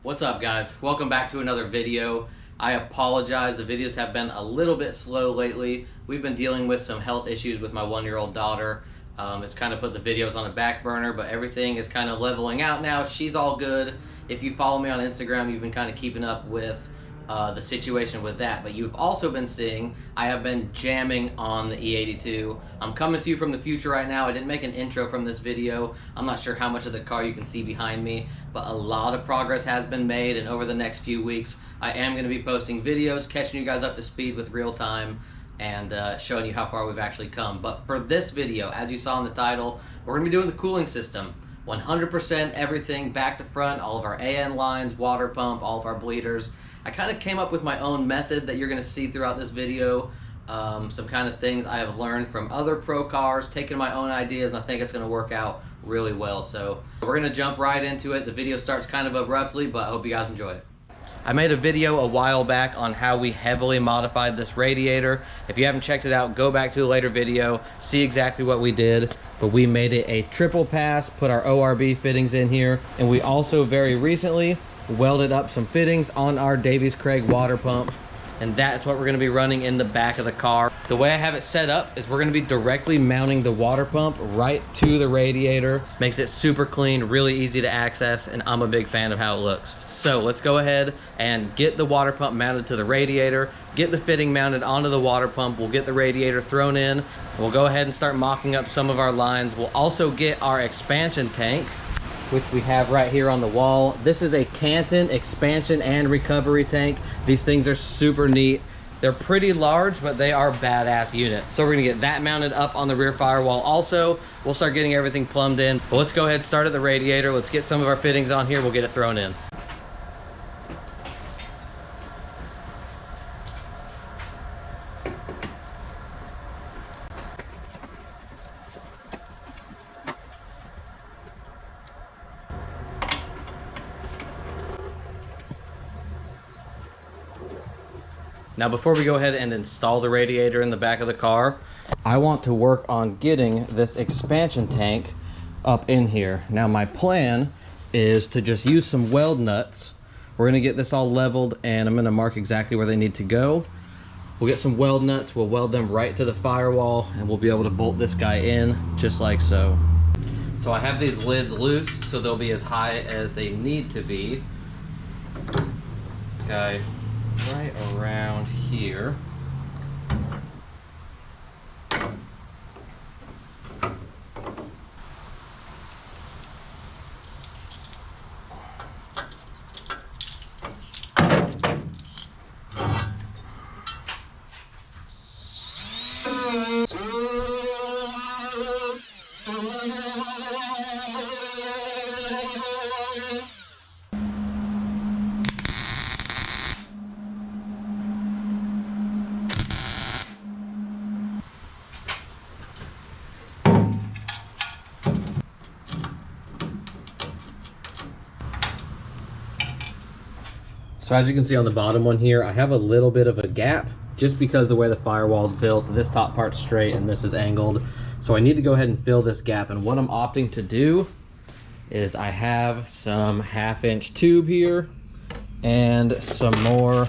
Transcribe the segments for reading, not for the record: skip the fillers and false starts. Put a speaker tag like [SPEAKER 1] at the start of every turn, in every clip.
[SPEAKER 1] What's up, guys? Welcome back to another video. I apologize, the videos have been a little bit slow lately. We've been dealing with some health issues with my 1-year-old daughter. It's kind of put the videos on a back burner, but everything is kind of leveling out now. She's all good. If you follow me on Instagram, you've been kind of keeping up with the situation with that, but you've also been seeing I have been jamming on the E82. I'm coming to you from the future right now. I didn't make an intro from this video. I'm not sure how much of the car you can see behind me, but a lot of progress has been made, and over the next few weeks I am going to be posting videos, catching you guys up to speed with real time and showing you how far we've actually come. But for this video, as you saw in the title, we're going to be doing the cooling system. 100% everything back to front, all of our AN lines, water pump, all of our bleeders. I kind of came up with my own method that you're going to see throughout this video. Some kind of things I have learned from other pro cars, taking my own ideas, and I think it's going to work out really well. So we're going to jump right into it. The video starts kind of abruptly, but I hope you guys enjoy it. I made a video a while back on how we heavily modified this radiator. If you haven't checked it out, go back to a later video, see exactly what we did. But we made it a triple pass, put our ORB fittings in here, and we also very recently welded up some fittings on our Davies Craig water pump, and that's what we're going to be running in the back of the car. The way I have it set up is we're going to be directly mounting the water pump right to the radiator. Makes it super clean, really easy to access, and I'm a big fan of how it looks. So let's go ahead and get the water pump mounted to the radiator, get the fitting mounted onto the water pump. We'll get the radiator thrown in. We'll go ahead and start mocking up some of our lines. We'll also get our expansion tank, which we have right here on the wall. This is a Canton expansion and recovery tank. These things are super neat. They're pretty large, but they are badass units. So we're gonna get that mounted up on the rear firewall. Also, we'll start getting everything plumbed in. But let's go ahead and start at the radiator. Let's get some of our fittings on here. We'll get it thrown in. Now, before we go ahead and install the radiator in the back of the car, I want to work on getting this expansion tank up in here. Now, my plan is to just use some weld nuts. We're gonna get this all leveled, and I'm gonna mark exactly where they need to go. We'll get some weld nuts, we'll weld them right to the firewall, and we'll be able to bolt this guy in just like so. So I have these lids loose, so they'll be as high as they need to be. This guy right around here. So as you can see on the bottom one here, I have a little bit of a gap just because the way the firewall is built. This top part's straight and this is angled. So I need to go ahead and fill this gap. And what I'm opting to do is I have some 1/2-inch tube here and some more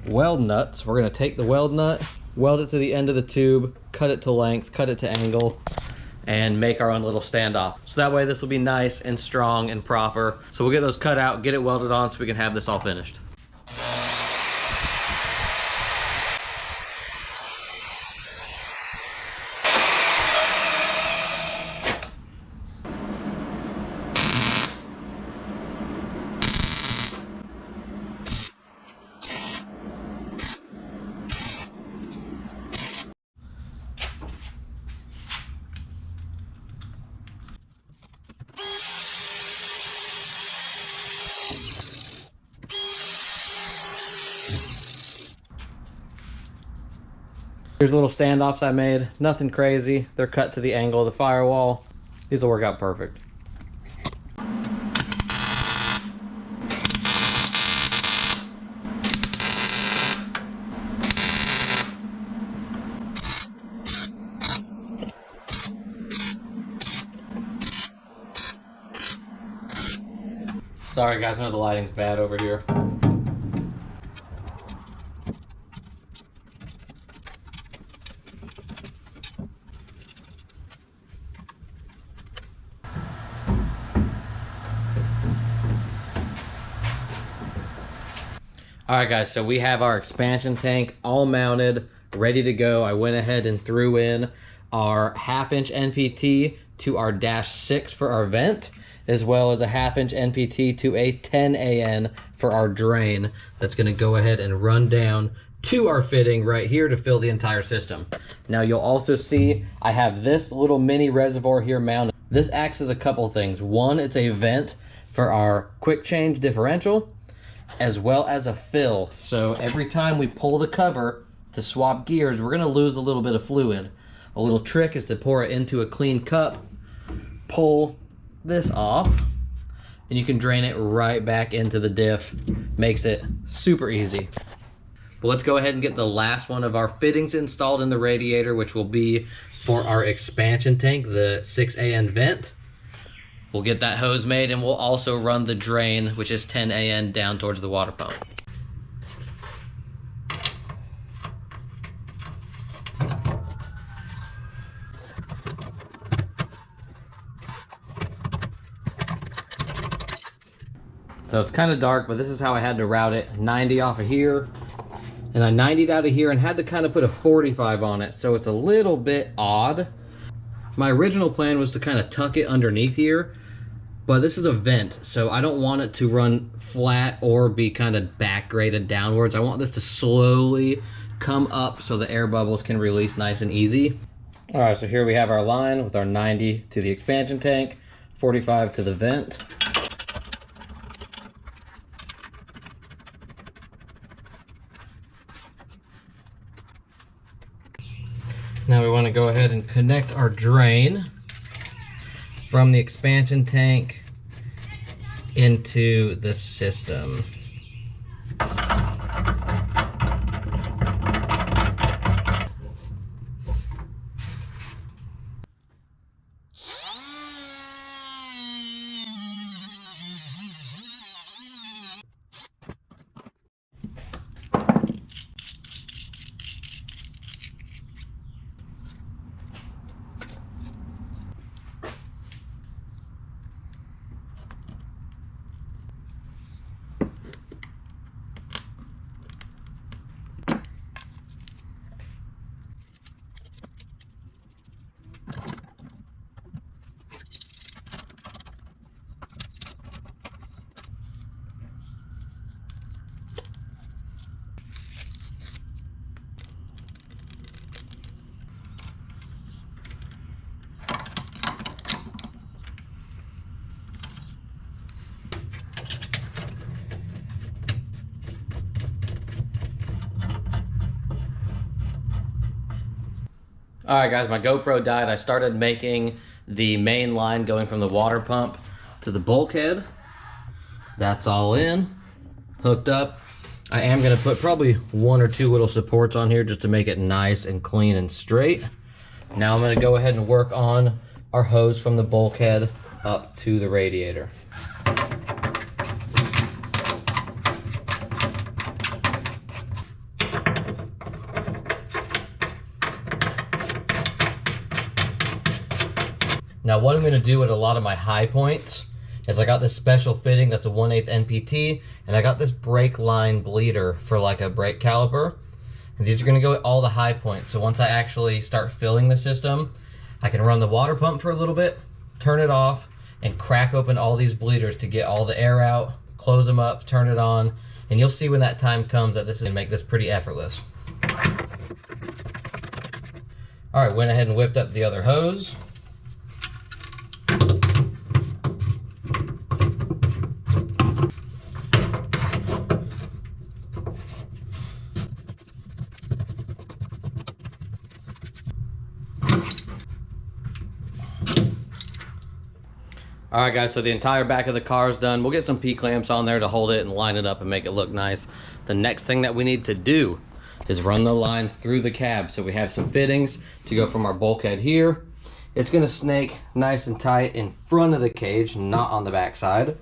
[SPEAKER 1] weld nuts. We're gonna take the weld nut, weld it to the end of the tube, cut it to length, cut it to angle, and make our own little standoff. So that way this will be nice and strong and proper. So we'll get those cut out, get it welded on so we can have this all finished. Here's the little standoffs I made. Nothing crazy. They're cut to the angle of the firewall. These will work out perfect. Sorry guys, I know the lighting's bad over here. All right guys, so we have our expansion tank all mounted, ready to go. I went ahead and threw in our 1/2 inch NPT to our -6 for our vent, as well as a 1/2 inch NPT to a 10 AN for our drain. That's gonna go ahead and run down to our fitting right here to fill the entire system. Now you'll also see I have this little mini reservoir here mounted. This acts as a couple things. One, it's a vent for our quick change differential, as well as a fill. So every time we pull the cover to swap gears, we're gonna lose a little bit of fluid. A little trick is to pour it into a clean cup, pull this off, and you can drain it right back into the diff. Makes it super easy. But let's go ahead and get the last one of our fittings installed in the radiator, which will be for our expansion tank, the 6 AN vent. We'll get that hose made, and we'll also run the drain, which is 10 AN, down towards the water pump. So it's kind of dark, but this is how I had to route it. 90 off of here, and I 90'd out of here and had to kind of put a 45 on it, so it's a little bit odd. My original plan was to kind of tuck it underneath here, but this is a vent, so I don't want it to run flat or be kind of back graded downwards. I want this to slowly come up so the air bubbles can release nice and easy. All right, so here we have our line with our 90 to the expansion tank, 45 to the vent. Now we want to go ahead and connect our drain from the expansion tank into the system. All right guys, my GoPro died. I started making the main line going from the water pump to the bulkhead. That's all in, hooked up. I am gonna put probably 1 or 2 little supports on here just to make it nice and clean and straight. Now I'm gonna go ahead and work on our hose from the bulkhead up to the radiator. Now what I'm gonna do at a lot of my high points is I got this special fitting that's a 1/8 NPT, and I got this brake line bleeder for like a brake caliper. And these are gonna go at all the high points. So once I actually start filling the system, I can run the water pump for a little bit, turn it off, and crack open all these bleeders to get all the air out, close them up, turn it on, and you'll see when that time comes that this is gonna make this pretty effortless. All right, went ahead and whipped up the other hose. All right guys, so the entire back of the car is done. We'll get some P-clamps on there to hold it and line it up and make it look nice. The next thing that we need to do is run the lines through the cab. So we have some fittings to go from our bulkhead here. It's gonna snake nice and tight in front of the cage, not on the back side.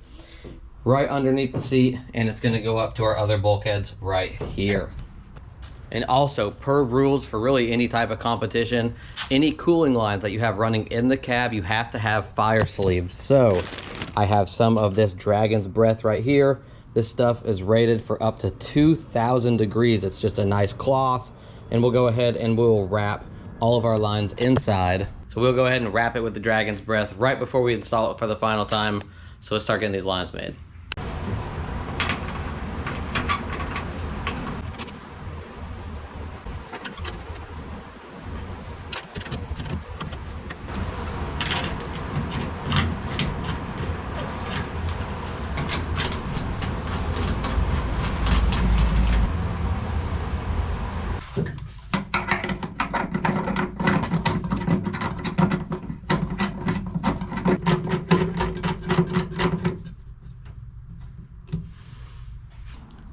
[SPEAKER 1] right underneath the seat, and it's gonna go up to our other bulkheads right here. And also, per rules for really any type of competition, any cooling lines that you have running in the cab, you have to have fire sleeves. So I have some of this Dragon's Breath right here. This stuff is rated for up to 2,000 degrees. It's just a nice cloth, and we'll go ahead and we'll wrap all of our lines inside. So we'll go ahead and wrap it with the Dragon's Breath right before we install it for the final time. So let's start getting these lines made.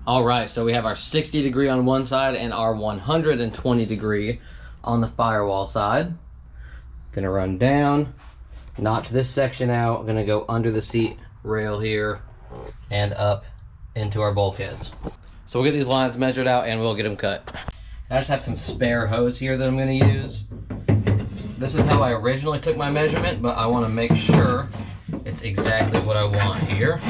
[SPEAKER 1] All right, so we have our 60 degree on one side and our 120 degree on the firewall side. Gonna run down, notch this section out, gonna go under the seat rail here and up into our bulkheads. So we'll get these lines measured out and we'll get them cut. I just have some spare hose here that I'm gonna use. This is how I originally took my measurement, but I wanna make sure it's exactly what I want here.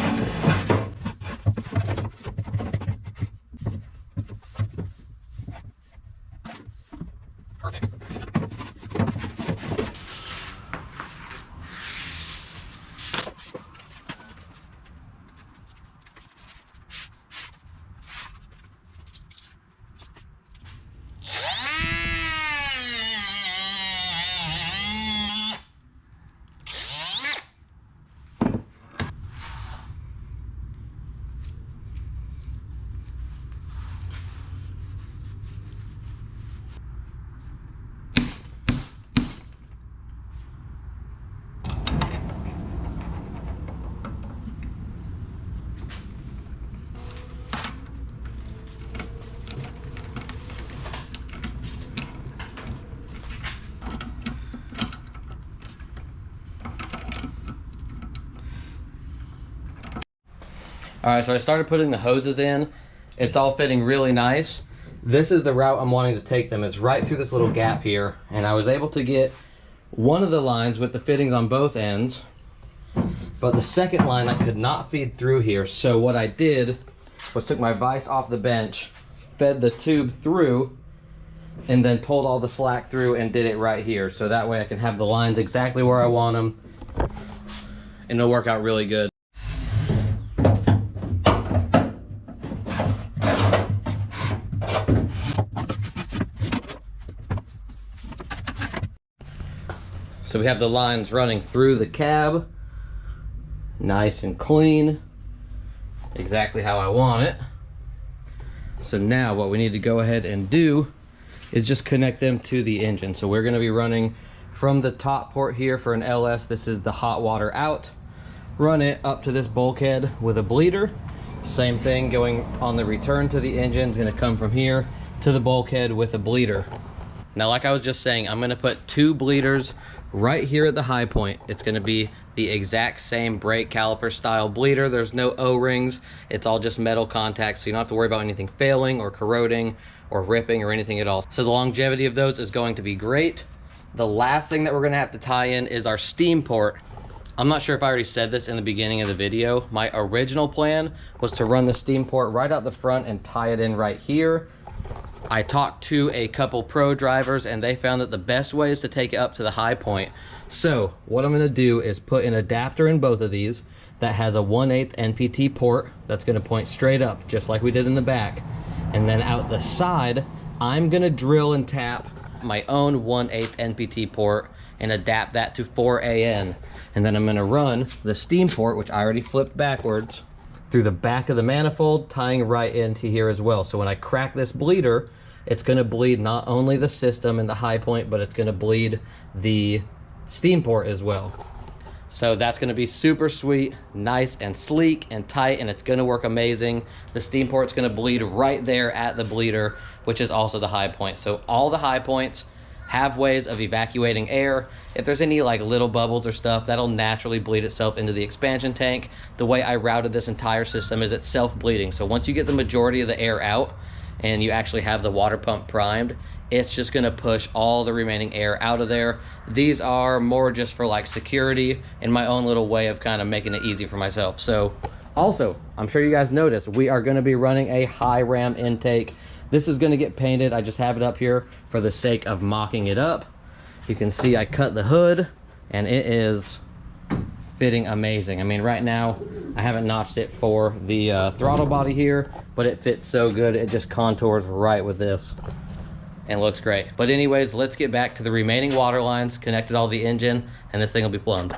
[SPEAKER 1] All right, so I started putting the hoses in. It's all fitting really nice. This is the route I'm wanting to take them. It's right through this little gap here, and I was able to get one of the lines with the fittings on both ends, but the second line I could not feed through here. So what I did was took my vise off the bench, fed the tube through, and then pulled all the slack through and did it right here. So that way I can have the lines exactly where I want them, and it'll work out really good. So we have the lines running through the cab, nice and clean, exactly how I want it. So now what we need to go ahead and do is just connect them to the engine. So we're going to be running from the top port here for an LS. This is the hot water out. Run it up to this bulkhead with a bleeder. Same thing going on the return to the engine is going to come from here to the bulkhead with a bleeder. Now, like I was just saying, I'm going to put 2 bleeders right here at the high point. It's going to be the exact same brake caliper style bleeder. There's no O-rings. It's all just metal contact, so you don't have to worry about anything failing or corroding or ripping or anything at all. So the longevity of those is going to be great. The last thing that we're going to have to tie in is our steam port. I'm not sure if I already said this in the beginning of the video. My original plan was to run the steam port right out the front and tie it in right here. I talked to a couple pro drivers and they found that the best way is to take it up to the high point. So what I'm going to do is put an adapter in both of these that has a 1/8 NPT port that's going to point straight up just like we did in the back. And then out the side, I'm going to drill and tap my own 1/8 NPT port and adapt that to 4AN. And then I'm going to run the steam port, which I already flipped backwards, through the back of the manifold, tying right into here as well. So when I crack this bleeder, it's going to bleed not only the system and the high point, but it's going to bleed the steam port as well. So that's going to be super sweet, nice and sleek and tight, and it's going to work amazing. The steam port's going to bleed right there at the bleeder, which is also the high point. So all the high points have ways of evacuating air. If there's any like little bubbles or stuff, that'll naturally bleed itself into the expansion tank. The way I routed this entire system is it's self-bleeding. So once you get the majority of the air out and you actually have the water pump primed, it's just gonna push all the remaining air out of there. These are more just for like security and my own little way of kind of making it easy for myself. So also, I'm sure you guys noticed, we are gonna be running a high ram intake. This is gonna get painted. I just have it up here for the sake of mocking it up. You can see I cut the hood and it is fitting amazing. I mean, right now, I haven't notched it for the throttle body here, but it fits so good. It just contours right with this and looks great. But anyways, let's get back to the remaining water lines, connected all the engine, and this thing will be plumbed.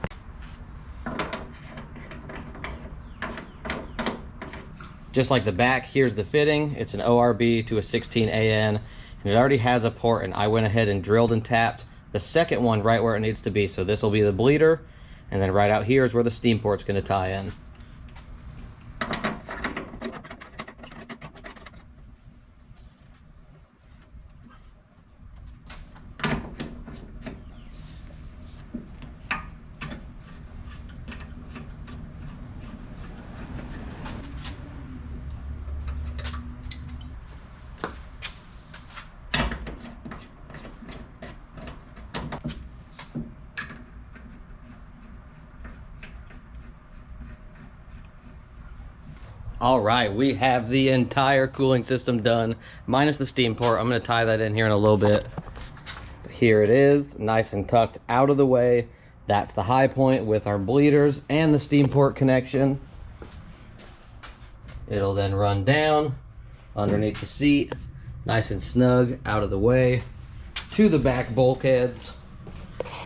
[SPEAKER 1] Just like the back, here's the fitting. It's an ORB to a 16 AN, and it already has a port, and I went ahead and drilled and tapped the second one right where it needs to be. So this will be the bleeder, and then right out here is where the steam port's gonna tie in. All right, we have the entire cooling system done, minus the steam port. I'm gonna tie that in here in a little bit. Here it is, nice and tucked out of the way. That's the high point with our bleeders and the steam port connection. It'll then run down underneath the seat, nice and snug out of the way, to the back bulkheads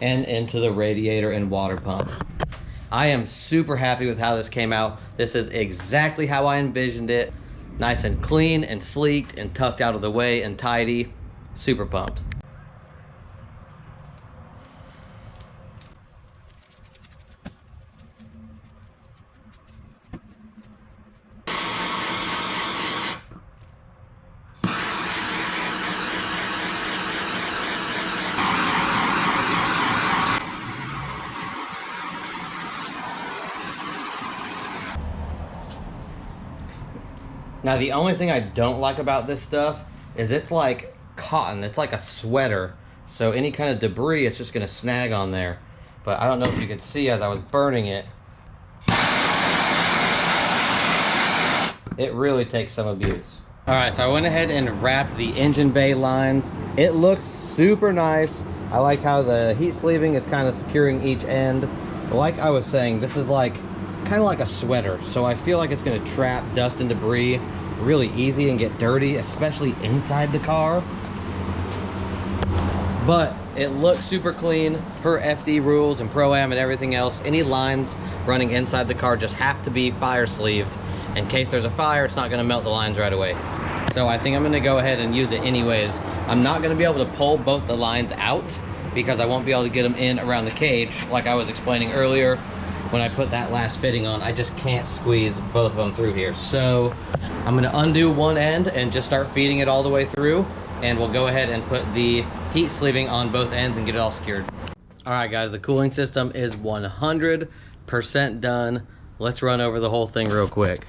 [SPEAKER 1] and into the radiator and water pump. I am super happy with how this came out. This is exactly how I envisioned it. Nice and clean and sleek and tucked out of the way and tidy. Super pumped. Now the only thing I don't like about this stuff is it's like cotton. It's like a sweater. So any kind of debris, it's just gonna snag on there. But I don't know if you could see as I was burning it. It really takes some abuse. All right, so I went ahead and wrapped the engine bay lines. It looks super nice. I like how the heat sleeving is kind of securing each end. Like I was saying, this is like kind of like a sweater, so I feel like it's going to trap dust and debris really easy and get dirty, especially inside the car. But it looks super clean per FD rules and Pro-Am and everything else. Any lines running inside the car just have to be fire sleeved. In case there's a fire, it's not going to melt the lines right away. So I think I'm going to go ahead and use it anyways. I'm not going to be able to pull both the lines out because I won't be able to get them in around the cage like I was explaining earlier. When I put that last fitting on, I just can't squeeze both of them through here. So I'm gonna undo one end and just start feeding it all the way through, and we'll go ahead and put the heat sleeving on both ends and get it all secured. All right guys, the cooling system is 100% done. Let's run over the whole thing real quick.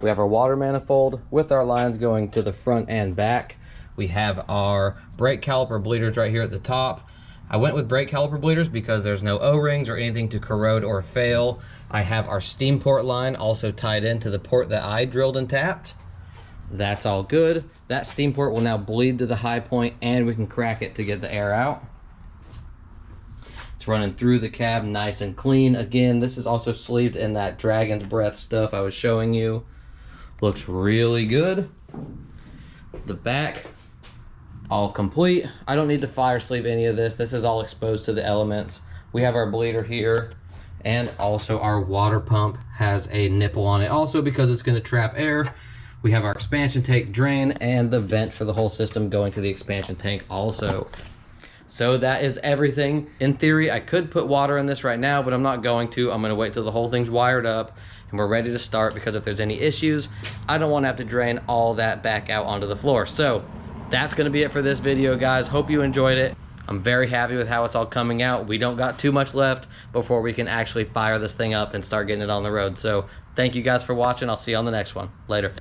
[SPEAKER 1] We have our water manifold with our lines going to the front and back. We have our brake caliper bleeders right here at the top. I went with brake caliper bleeders because there's no O-rings or anything to corrode or fail. I have our steam port line also tied into the port that I drilled and tapped. That's all good. That steam port will now bleed to the high point and we can crack it to get the air out. It's running through the cab nice and clean. Again, this is also sleeved in that dragon's breath stuff I was showing you. Looks really good. The back, all complete. I don't need to fire sleeve any of this. This is all exposed to the elements. We have our bleeder here, and also our water pump has a nipple on it also because it's going to trap air. We have our expansion tank drain and the vent for the whole system going to the expansion tank also. So that is everything. In theory, I could put water in this right now, but I'm not going to. I'm going to wait till the whole thing's wired up and we're ready to start, because if there's any issues, I don't want to have to drain all that back out onto the floor. So that's going to be it for this video, guys. Hope you enjoyed it. I'm very happy with how it's all coming out. We don't got too much left before we can actually fire this thing up and start getting it on the road. So thank you guys for watching. I'll see you on the next one. Later.